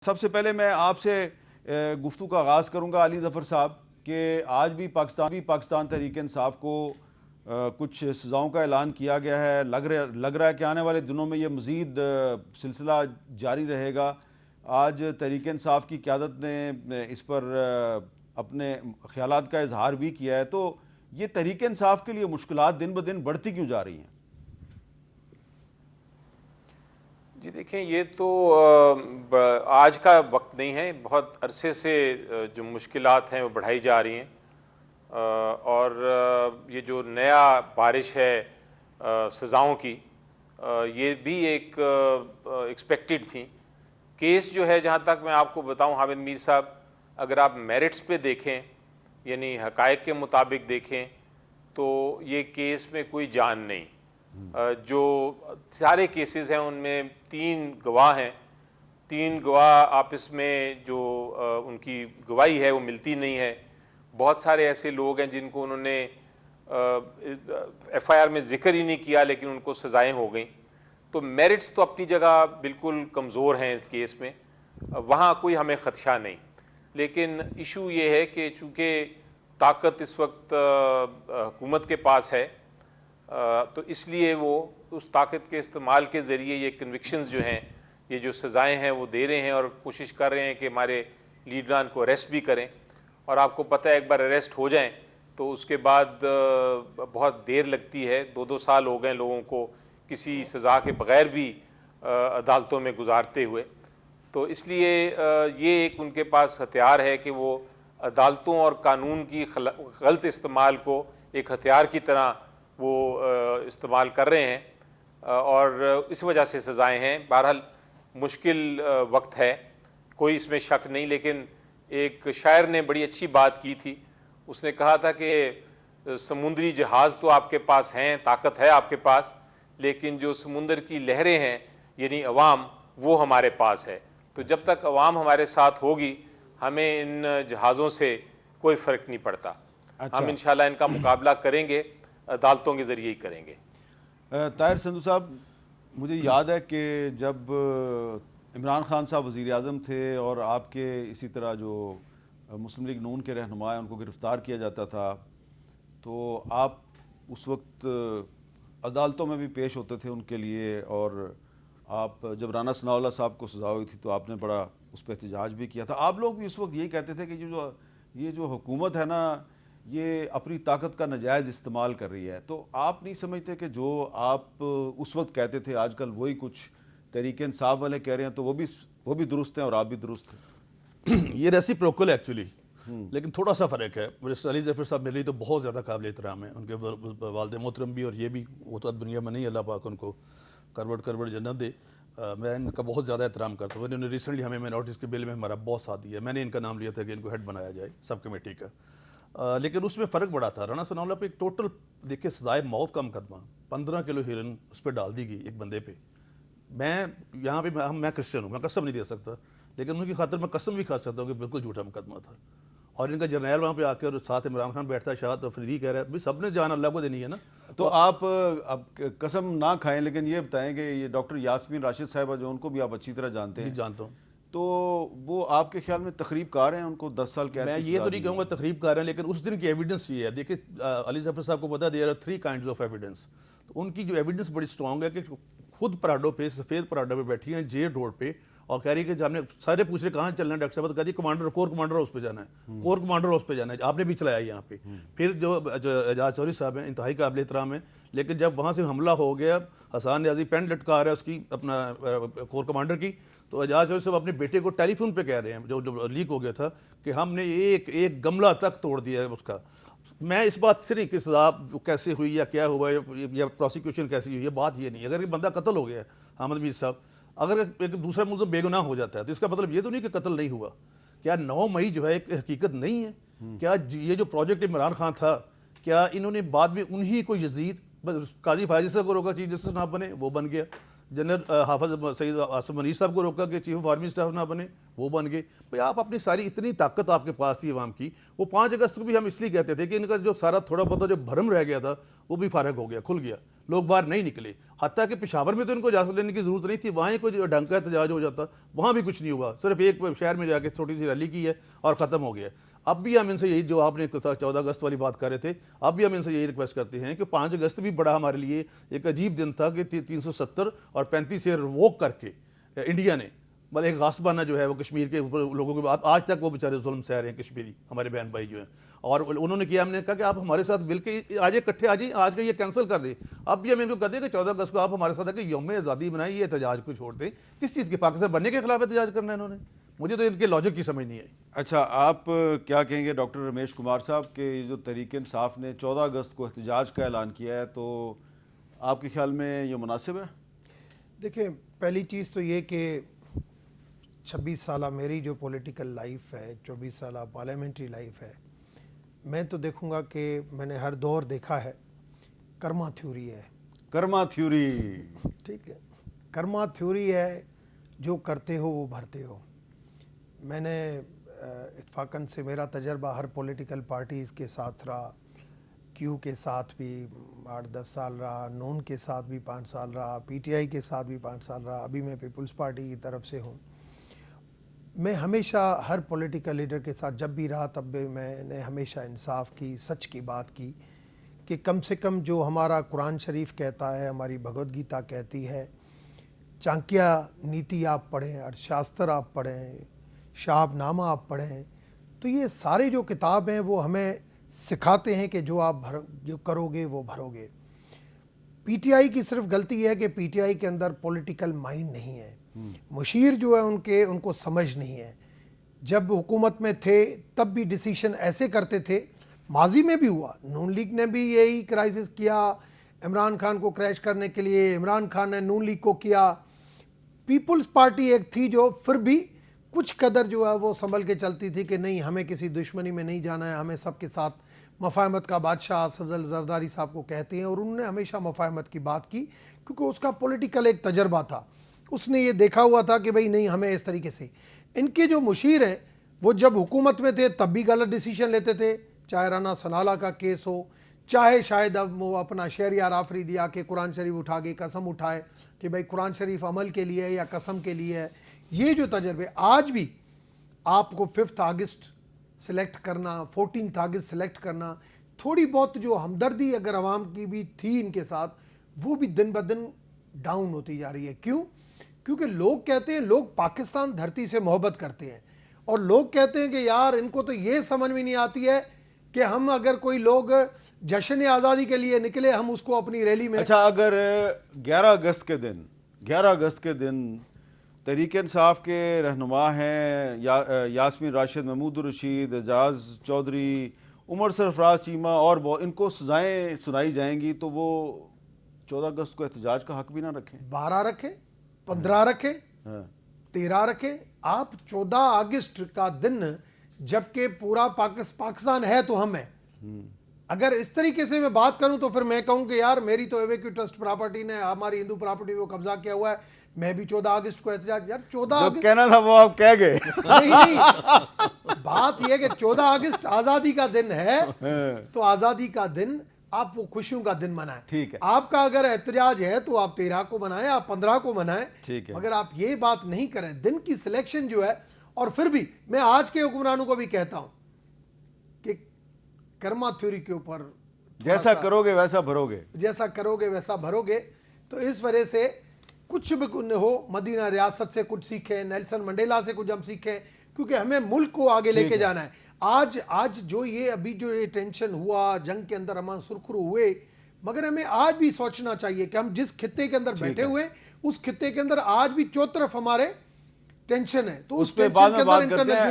سب سے پہلے میں آپ سے گفتگو کا آغاز کروں گا علی ظفر صاحب کہ آج بھی پاکستان تحریک انصاف کو کچھ سزاؤں کا اعلان کیا گیا ہے. لگ رہا ہے کہ آنے والے دنوں میں یہ مزید سلسلہ جاری رہے گا. آج تحریک انصاف کی قیادت نے اس پر اپنے خیالات کا اظہار بھی کیا ہے. تو یہ تحریک انصاف کے لیے مشکلات دن بدن بڑھتی کیوں جا رہی ہیں؟ جی دیکھیں، یہ تو آج کا وقت نہیں ہے. بہت عرصے سے جو مشکلات ہیں وہ بڑھائی جا رہی ہیں، اور یہ جو نیا بارش ہے سزاؤں کی، یہ بھی ایک ایکسپیکٹڈ تھی. کیس جو ہے، جہاں تک میں آپ کو بتاؤں حامد میر صاحب، اگر آپ میرٹس پہ دیکھیں، یعنی حقائق کے مطابق دیکھیں، تو یہ کیس میں کوئی جان نہیں. جو سارے کیسز ہیں ان میں 3 گواہ ہیں. 3 گواہ آپس میں جو ان کی گواہی ہے وہ ملتی نہیں ہے. بہت سارے ایسے لوگ ہیں جن کو انہوں نے ایف آئی آر میں ذکر ہی نہیں کیا، لیکن ان کو سزائیں ہو گئیں. تو میرٹس تو اپنی جگہ بالکل کمزور ہیں کیس میں، وہاں کوئی ہمیں خدشہ نہیں. لیکن ایشو یہ ہے کہ چونکہ طاقت اس وقت حکومت کے پاس ہے، تو اس لیے وہ اس طاقت کے استعمال کے ذریعے یہ کنوکشنز جو ہیں، یہ جو سزائیں ہیں وہ دے رہے ہیں، اور کوشش کر رہے ہیں کہ ہمارے لیڈران کو اریسٹ بھی کریں. اور آپ کو پتہ ہے ایک بار اریسٹ ہو جائیں تو اس کے بعد بہت دیر لگتی ہے. 2 سال ہو گئے لوگوں کو کسی سزا کے بغیر بھی عدالتوں میں گزارتے ہوئے. تو اس لیے یہ ایک ان کے پاس ہتھیار ہے کہ وہ عدالتوں اور قانون کی غلط استعمال کو ایک ہتھیار کی طرح وہ استعمال کر رہے ہیں، اور اس وجہ سے سزائیں ہیں. بہرحال مشکل وقت ہے، کوئی اس میں شک نہیں. لیکن ایک شاعر نے بڑی اچھی بات کی تھی. اس نے کہا تھا کہ سمندری جہاز تو آپ کے پاس ہیں، طاقت ہے آپ کے پاس، لیکن جو سمندر کی لہریں ہیں یعنی عوام، وہ ہمارے پاس ہے. تو جب تک عوام ہمارے ساتھ ہوگی، ہمیں ان جہازوں سے کوئی فرق نہیں پڑتا. ہم انشاءاللہ ان کا مقابلہ کریں گے، عدالتوں کے ذریعے ہی کریں گے. طاہر سندھو صاحب، مجھے یاد ہے کہ جب عمران خان صاحب وزیر اعظم تھے اور آپ کے اسی طرح جو مسلم لیگ نون کے رہنما ہیں ان کو گرفتار کیا جاتا تھا، تو آپ اس وقت عدالتوں میں بھی پیش ہوتے تھے ان کے لیے. اور آپ جب رانا ثناء اللہ صاحب کو سزا ہوئی تھی تو آپ نے بڑا اس پہ احتجاج بھی کیا تھا. آپ لوگ بھی اس وقت یہی کہتے تھے کہ یہ جو حکومت ہے نا، یہ اپنی طاقت کا ناجائز استعمال کر رہی ہے. تو آپ نہیں سمجھتے کہ جو آپ اس وقت کہتے تھے آج کل وہی کچھ تحریک انصاف والے کہہ رہے ہیں، تو وہ بھی درست ہیں اور آپ بھی درست ہیں؟ یہ ریسیپروکل ہے ایکچولی، لیکن تھوڑا سا فرق ہے. مسٹر علی ظفر صاحب میرے لیے تو بہت زیادہ قابل احترام ہے. ان کے والد محترم بھی، اور یہ بھی، وہ تو اب دنیا میں نہیں، اللہ پاک ان کو کروڑ جنت دے. میں ان کا بہت زیادہ احترام کرتا ہوں. انہوں نے ریسنٹلی ہمیں مائنورٹیز کے بل میں ہمارا بہت ساتھ دیا. میں نے ان کا نام لیا تھا کہ ان کو ہیڈ بنایا جائے سب کمیٹی کا. لیکن اس میں فرق بڑا تھا. رانا ثناء اللہ پہ ایک ٹوٹل دیکھیں سزائے موت کا مقدمہ 15 کلو ہیرن اس پہ ڈال دی گئی ایک بندے پہ. میں یہاں پہ میں کرسچن ہوں، میں قسم نہیں دے سکتا، لیکن ان کی خاطر میں قسم بھی کھا سکتا ہوں کہ بالکل جھوٹا مقدمہ تھا. اور ان کا جرنیل وہاں پہ آ کے اور ساتھ عمران خان بیٹھتا ہے، شاہد افریدی کہہ رہا ہے بھائی سب نے جان اللہ کو دینی ہے نا. تو آپ اب قسم نہ کھائیں، لیکن یہ بتائیں کہ یہ ڈاکٹر یاسمین راشد صاحبہ جو ان کو بھی آپ اچھی طرح جانتے ہیں. جی جانتا ہوں. تو وہ آپ کے خیال میں تقریب کار ہیں؟ ان کو 10 سال قید کی سزا دی. میں یہ تو نہیں کہوں گا تقریب کار ہیں، لیکن اس دن کی ایویڈنس یہ ہے. دیکھیں علی ظفر صاحب کو پتا ہے there are 3 kinds of evidence. تو ان کی جو ایویڈنس بڑی اسٹرانگ ہے کہ خود پراڈو پہ، سفید پراڈو پہ بیٹھی ہیں جیل روڈ پہ، اور کہہ رہی ہے کہ ہم نے سارے پوچھ رہے کہاں چلنا ہے ڈاکٹر صاحب، کہہ دی کور کمانڈر ہاؤس پہ جانا ہے، کور کمانڈر ہاؤس پہ جانا ہے، آپ نے بھی چلایا یہاں پہ. پھر جو اعجاز چودھری صاحب ہیں انتہائی قابل احترام ہیں، لیکن جب وہاں سے حملہ ہو گیا، حسان نیازی پین لٹکا رہا ہے اس کی اپنا کور کمانڈر کی، تو اعجاز چودھری صاحب اپنے بیٹے کو ٹیلی فون پہ کہہ رہے ہیں جو لیک ہو گیا تھا کہ ہم نے ایک گملہ تک توڑ دیا ہے اس کا. میں اس بات سے نہیں کہ سزا کیسے ہوئی یا کیا ہوا یا پروسیکیوشن کیسی ہوئی، یہ بات یہ نہیں. اگر یہ بندہ قتل ہو گیا ہے حامد میر صاحب، اگر ایک دوسرا ملزم بے گناہ ہو جاتا ہے تو اس کا مطلب یہ تو نہیں کہ قتل نہیں ہوا. کیا 9 مئی جو ہے ایک حقیقت نہیں ہے؟ کیا یہ جو پروجیکٹ عمران خان تھا، کیا انہوں نے بعد میں انہی کو یزید قاضی فائز صاحب کو روکا چیف جسٹس نہ بنے، وہ بن گیا. جنرل حافظ سید آصف منیر صاحب کو روکا کہ چیف آف آرمی اسٹاف نہ بنے، وہ بن گئے. بھائی آپ اپنی ساری اتنی طاقت آپ کے پاس تھی عوام کی. وہ 5 اگست کو بھی ہم اس لیے کہتے تھے کہ ان کا جو سارا تھوڑا بہت جو بھرم رہ گیا تھا وہ بھی فارغ ہو گیا، کھل گیا. لوگ باہر نہیں نکلے. حتیٰ کہ پشاور میں تو ان کو اجازت لینے کی ضرورت نہیں تھی, وہاں کوئی ڈھنگ کا احتجاج ہو جاتا, وہاں بھی کچھ نہیں ہوا, صرف ایک شہر میں جا کے چھوٹی سی ریلی کی ہے اور ختم ہو گیا. اب بھی ہم ان سے یہی, جو آپ نے 14 اگست والی بات کر رہے تھے, اب بھی ہم ان سے یہی ریکویسٹ کرتے ہیں کہ 5 اگست بھی بڑا ہمارے لیے ایک عجیب دن تھا کہ 370 اور 35 سے روک کر کے انڈیا نے بل ایک غاصبانہ جو ہے وہ کشمیر کے اوپر لوگوں کے بعد آج تک وہ بیچارے ظلم سہ رہے ہیں کشمیری ہمارے بہن بھائی جو ہیں, اور انہوں نے کیا, ہم نے کہا کہ آپ ہمارے ساتھ مل کے آج اکٹھے آ جائیں, آج کا یہ کینسل کر دیں. اب بھی ہم ان کو کہتے ہیں کہ 14 اگست کو آپ ہمارے ساتھ آ کے یوم آزادی بنائیں, یہ احتجاج کو چھوڑ دیں. کس چیز کے پاکستان بننے کے خلاف احتجاج کرنا ہے انہوں نے؟ مجھے تو ان کے لاجک کی سمجھ نہیں آئی. اچھا, آپ کیا کہیں گے ڈاکٹر رمیش کمار صاحب کہ یہ جو تحریک انصاف نے 14 اگست کو احتجاج کا اعلان کیا ہے, تو آپ کے خیال میں یہ مناسب ہے؟ دیکھیں, پہلی چیز تو یہ کہ 26 سالہ میری جو پولیٹیکل لائف ہے, 24 سالہ پارلیمنٹری لائف ہے, میں تو دیکھوں گا کہ میں نے ہر دور دیکھا ہے کرما تھیوری ہے. کرما تھیوری, ٹھیک ہے, کرما تھیوری ہے, جو کرتے ہو وہ بھرتے ہو. میں نے اتفاقاً سے میرا تجربہ ہر پولیٹیکل پارٹیز کے ساتھ رہا, کیو کے ساتھ بھی 8-10 سال رہا, نون کے ساتھ بھی 5 سال رہا, پی ٹی آئی کے ساتھ بھی 5 سال رہا, ابھی میں پیپلز پارٹی کی طرف سے ہوں. میں ہمیشہ ہر پولیٹیکل لیڈر کے ساتھ جب بھی رہا تب بھی میں نے ہمیشہ انصاف کی, سچ کی بات کی کہ کم سے کم جو ہمارا قرآن شریف کہتا ہے, ہماری بھگوت گیتا کہتی ہے, چانکیہ نیتی آپ پڑھیں, ارشاستر آپ پڑھیں, شہاب نامہ آپ پڑھیں, تو یہ سارے جو کتاب ہیں وہ ہمیں سکھاتے ہیں کہ جو آپ جو کرو گے وہ بھرو گے. پی ٹی آئی کی صرف غلطی ہے کہ پی ٹی آئی کے اندر پولیٹیکل مائنڈ نہیں ہے. مشیر جو ہے ان کو سمجھ نہیں ہے. جب حکومت میں تھے تب بھی ڈیسیشن ایسے کرتے تھے, ماضی میں بھی ہوا, نون لیگ نے بھی یہی کرائسس کیا عمران خان کو کریش کرنے کے لیے, عمران خان نے نون لیگ کو کیا. پیپلز پارٹی ایک تھی جو پھر بھی کچھ قدر جو ہے وہ سنبھل کے چلتی تھی کہ نہیں, ہمیں کسی دشمنی میں نہیں جانا ہے, ہمیں سب کے ساتھ مفاہمت کا بادشاہ سفضل زرداری صاحب کو کہتے ہیں, اور انہوں نے ہمیشہ مفاہمت کی بات کی کیونکہ اس کا پولیٹیکل ایک تجربہ تھا. اس نے یہ دیکھا ہوا تھا کہ بھئی نہیں, ہمیں اس طریقے سے. ان کے جو مشیر ہیں وہ جب حکومت میں تھے تب بھی غلط ڈیسیشن لیتے تھے, چاہے رانا ثناءاللہ کا کیس ہو, چاہے شاید اب وہ اپنا شہریار آفریدی آ کے قرآن شریف اٹھا کے قسم اٹھائے کہ بھئی قرآن شریف عمل کے لیے ہے یا قسم کے لیے ہے. یہ جو تجربے آج بھی آپ کو 5 اگست سلیکٹ کرنا, 14 اگست سلیکٹ کرنا, تھوڑی بہت جو ہمدردی اگر عوام کی بھی تھی ان کے ساتھ, وہ بھی دن بدن ڈاؤن ہوتی جا رہی ہے. کیوں؟ کیونکہ لوگ کہتے ہیں, لوگ پاکستان دھرتی سے محبت کرتے ہیں, اور لوگ کہتے ہیں کہ یار ان کو تو یہ سمجھ میں نہیں آتی ہے کہ ہم اگر کوئی لوگ جشن آزادی کے لیے نکلے, ہم اس کو اپنی ریلی میں. اچھا, اگر 11 اگست کے دن تحریک انصاف کے رہنما ہیں یاسمین راشد, محمود الرشید, اعجاز چودھری, عمر سرفراز چیمہ اور ان کو سزائیں سنائی جائیں گی, تو وہ 14 اگست کو احتجاج کا حق بھی نہ رکھیں؟ 12 رکھیں, 15 رکھیں, 13 رکھیں. آپ 14 اگست کا دن جبکہ پورا پاکستان ہے تو ہم ہیں. اگر اس طریقے سے میں بات کروں تو پھر میں کہوں کہ یار میری تو ایویکیو ٹرسٹ پراپرٹی نے ہماری ہندو پراپرٹی کو قبضہ کیا ہوا ہے, میں بھی 14 اگست کو احتجاج. یار 14 اگست کہنا تھا وہ آپ کہہ گئے. نہیں, بات یہ کہ 14 اگست آزادی کا دن ہے, تو آزادی کا دن آپ وہ خوشیوں کا دن منائیں. ٹھیک ہے, آپ کا اگر احتجاج ہے تو آپ 13 کو منائیں, آپ 15 کو منائیں. ٹھیک ہے, مگر آپ یہ بات نہیں کریں. دن کی سلیکشن جو ہے, اور پھر بھی میں آج کے حکمرانوں کو بھی کہتا ہوں کہ کرما تھیوری کے اوپر جیسا کرو گے ویسا بھرو گے, جیسا کرو گے ویسا بھرو گے. تو اس وجہ سے کچھ بھی ہو, مدینہ ریاست سے کچھ سیکھیں, نیلسن منڈیلا سے کچھ ہم سیکھیں, کیونکہ ہمیں ملک کو آگے لے کے جانا ہے. آج جو یہ ابھی جو یہ ٹینشن ہوا, جنگ کے اندر ہم سرخرو ہوئے, مگر ہمیں آج بھی سوچنا چاہیے کہ ہم جس خطے کے اندر بیٹھے ہوئے اس خطے کے اندر آج بھی 4 طرف ہمارے ٹینشن ہے. تو اس پہ بعد میں بات کرتے ہیں.